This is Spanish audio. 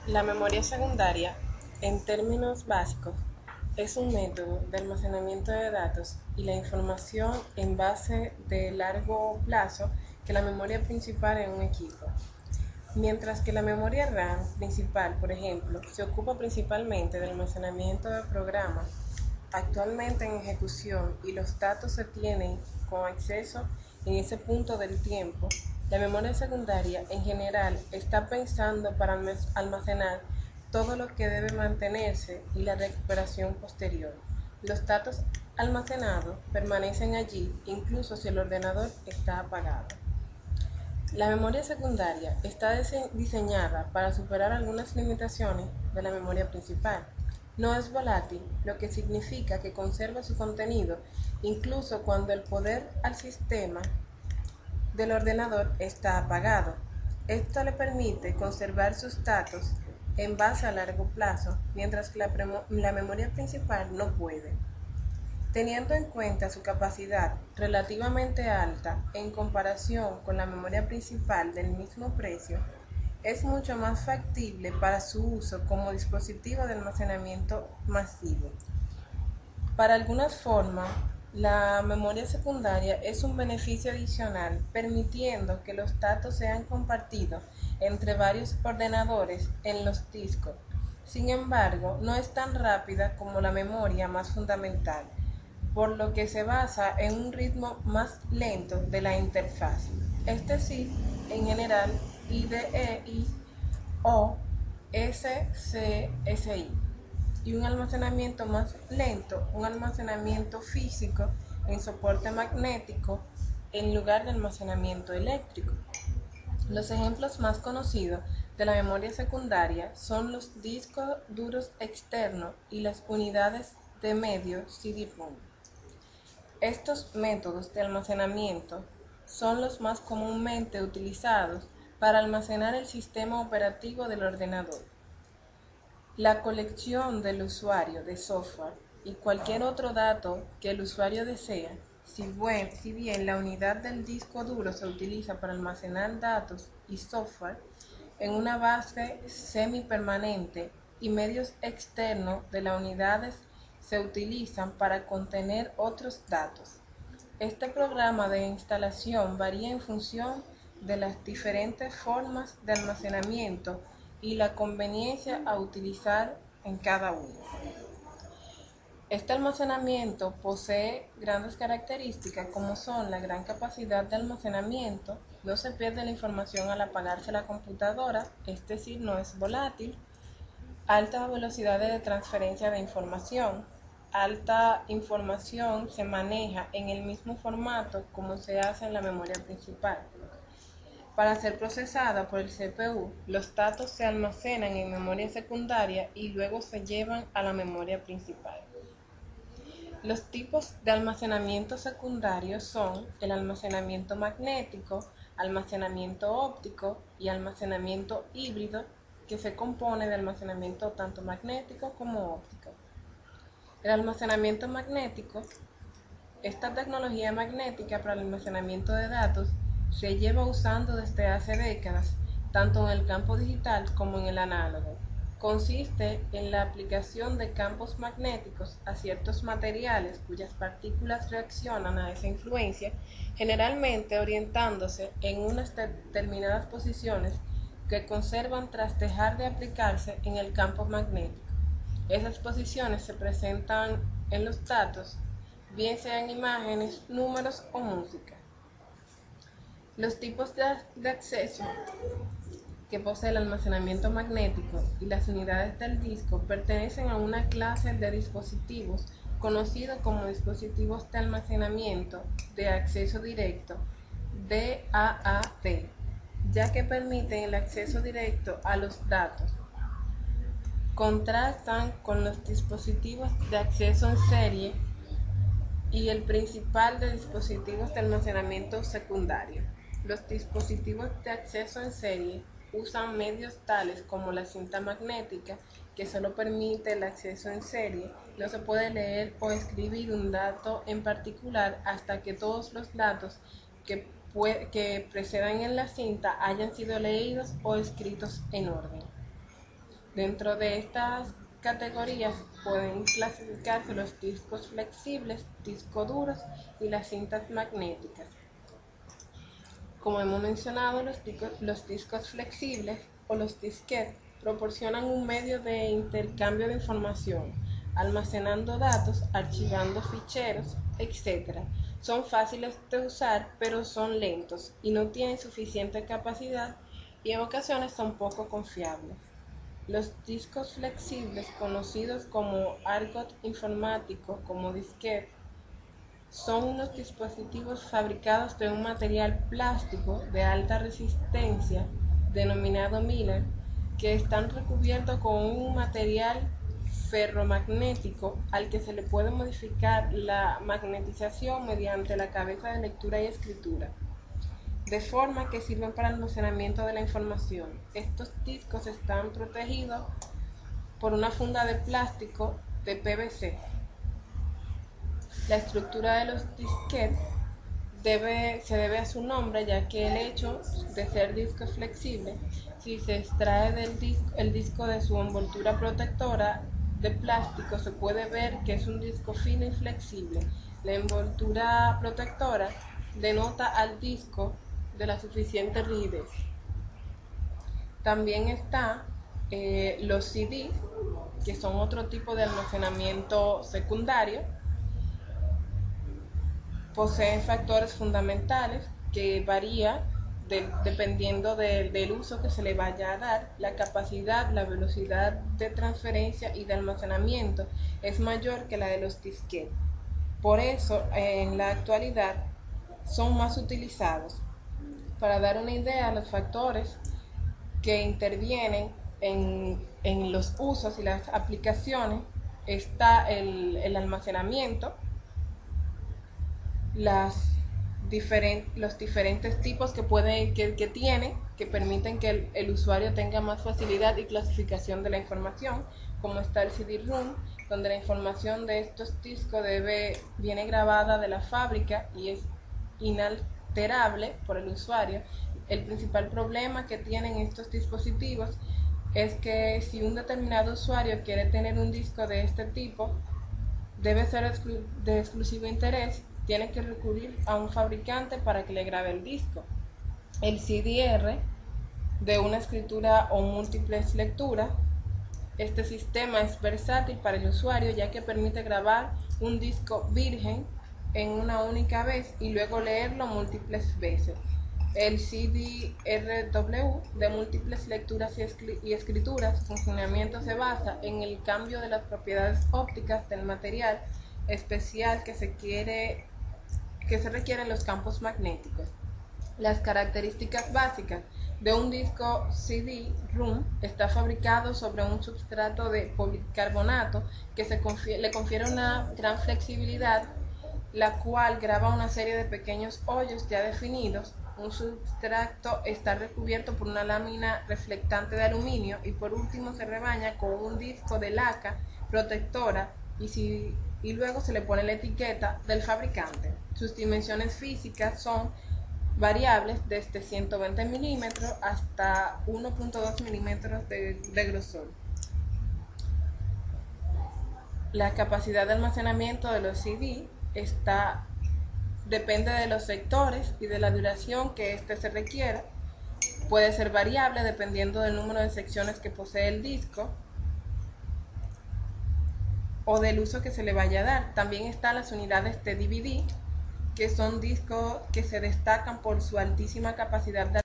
La memoria secundaria, en términos básicos, es un método de almacenamiento de datos y la información en base de largo plazo que la memoria principal en un equipo. Mientras que la memoria RAM principal, por ejemplo, se ocupa principalmente del almacenamiento de programas actualmente en ejecución y los datos se tienen con acceso en ese punto del tiempo, la memoria secundaria en general está pensando para almacenar todo lo que debe mantenerse y la recuperación posterior. Los datos almacenados permanecen allí incluso si el ordenador está apagado. La memoria secundaria está diseñada para superar algunas limitaciones de la memoria principal. No es volátil, lo que significa que conserva su contenido incluso cuando el poder al sistema del ordenador está apagado. Esto le permite conservar sus datos en base a largo plazo, mientras que la memoria principal no puede. Teniendo en cuenta su capacidad relativamente alta en comparación con la memoria principal del mismo precio, es mucho más factible para su uso como dispositivo de almacenamiento masivo. Para algunas formas, la memoria secundaria es un beneficio adicional, permitiendo que los datos sean compartidos entre varios ordenadores en los discos. Sin embargo, no es tan rápida como la memoria más fundamental, por lo que se basa en un ritmo más lento de la interfaz, es decir, en general IDE o SCSI, y un almacenamiento más lento, un almacenamiento físico en soporte magnético en lugar de almacenamiento eléctrico. Los ejemplos más conocidos de la memoria secundaria son los discos duros externos y las unidades de medio CD-ROM. Estos métodos de almacenamiento son los más comúnmente utilizados para almacenar el sistema operativo del ordenador. La colección del usuario de software y cualquier otro dato que el usuario desea, si bien la unidad del disco duro se utiliza para almacenar datos y software en una base semipermanente y medios externos de las unidades se utilizan para contener otros datos. Este programa de instalación varía en función de las diferentes formas de almacenamiento y la conveniencia a utilizar en cada uno. Este almacenamiento posee grandes características como son la gran capacidad de almacenamiento, no se pierde la información al apagarse la computadora, es decir, no es volátil, alta velocidad de transferencia de información. Alta información se maneja en el mismo formato como se hace en la memoria principal. Para ser procesada por el CPU, los datos se almacenan en memoria secundaria y luego se llevan a la memoria principal. Los tipos de almacenamiento secundario son el almacenamiento magnético, almacenamiento óptico y almacenamiento híbrido, que se compone de almacenamiento tanto magnético como óptico. El almacenamiento magnético, esta tecnología magnética para el almacenamiento de datos se lleva usando desde hace décadas, tanto en el campo digital como en el análogo. Consiste en la aplicación de campos magnéticos a ciertos materiales cuyas partículas reaccionan a esa influencia, generalmente orientándose en unas determinadas posiciones que conservan tras dejar de aplicarse en el campo magnético. Esas posiciones se presentan en los datos, bien sean imágenes, números o música. Los tipos de acceso que posee el almacenamiento magnético y las unidades del disco pertenecen a una clase de dispositivos conocidos como dispositivos de almacenamiento de acceso directo DAAD, ya que permiten el acceso directo a los datos. Contrastan con los dispositivos de acceso en serie y el principal de dispositivos de almacenamiento secundario. Los dispositivos de acceso en serie usan medios tales como la cinta magnética, que solo permite el acceso en serie. No se puede leer o escribir un dato en particular hasta que todos los datos que precedan en la cinta hayan sido leídos o escritos en orden. Dentro de estas categorías pueden clasificarse los discos flexibles, discos duros y las cintas magnéticas. Como hemos mencionado, los discos flexibles o los disquetes proporcionan un medio de intercambio de información, almacenando datos, archivando ficheros, etc. Son fáciles de usar, pero son lentos y no tienen suficiente capacidad y en ocasiones son poco confiables. Los discos flexibles, conocidos como argot informático, como disquete, son unos dispositivos fabricados de un material plástico de alta resistencia, denominado Miller, que están recubiertos con un material ferromagnético al que se le puede modificar la magnetización mediante la cabeza de lectura y escritura, de forma que sirven para el almacenamiento de la información. Estos discos están protegidos por una funda de plástico de PVC. La estructura de los disquetes se debe a su nombre, ya que el hecho de ser discos flexibles, si se extrae el disco de su envoltura protectora de plástico, se puede ver que es un disco fino y flexible. La envoltura protectora denota al disco de la suficiente rigidez. También está los CD, que son otro tipo de almacenamiento secundario. Poseen factores fundamentales que varía dependiendo del uso que se le vaya a dar. La capacidad, la velocidad de transferencia y de almacenamiento es mayor que la de los disquetes. Por eso, en la actualidad, son más utilizados. Para dar una idea, los factores que intervienen en los usos y las aplicaciones está el almacenamiento, los diferentes tipos que tiene, que permiten que el usuario tenga más facilidad y clasificación de la información, como está el CD-ROM, donde la información de estos discos viene grabada de la fábrica y es inalterable por el usuario. El principal problema que tienen estos dispositivos es que si un determinado usuario quiere tener un disco de este tipo, debe ser de exclusivo interés, tiene que recurrir a un fabricante para que le grabe el disco. El CDR, de una escritura o múltiples lecturas, este sistema es versátil para el usuario, ya que permite grabar un disco virgen en una única vez y luego leerlo múltiples veces. El CD-RW, de múltiples lecturas y escrituras, su funcionamiento se basa en el cambio de las propiedades ópticas del material especial que se requieren los campos magnéticos. Las características básicas de un disco CD-ROM: está fabricado sobre un substrato de policarbonato que le confiere una gran flexibilidad, la cual graba una serie de pequeños hoyos ya definidos. Un substrato está recubierto por una lámina reflectante de aluminio y por último se rebaña con un disco de laca protectora y luego se le pone la etiqueta del fabricante. Sus dimensiones físicas son variables desde 120 milímetros hasta 1.2 milímetros de grosor. La capacidad de almacenamiento de los CD depende de los sectores y de la duración que éste se requiera. Puede ser variable dependiendo del número de secciones que posee el disco o del uso que se le vaya a dar. También están las unidades de DVD, que son discos que se destacan por su altísima capacidad de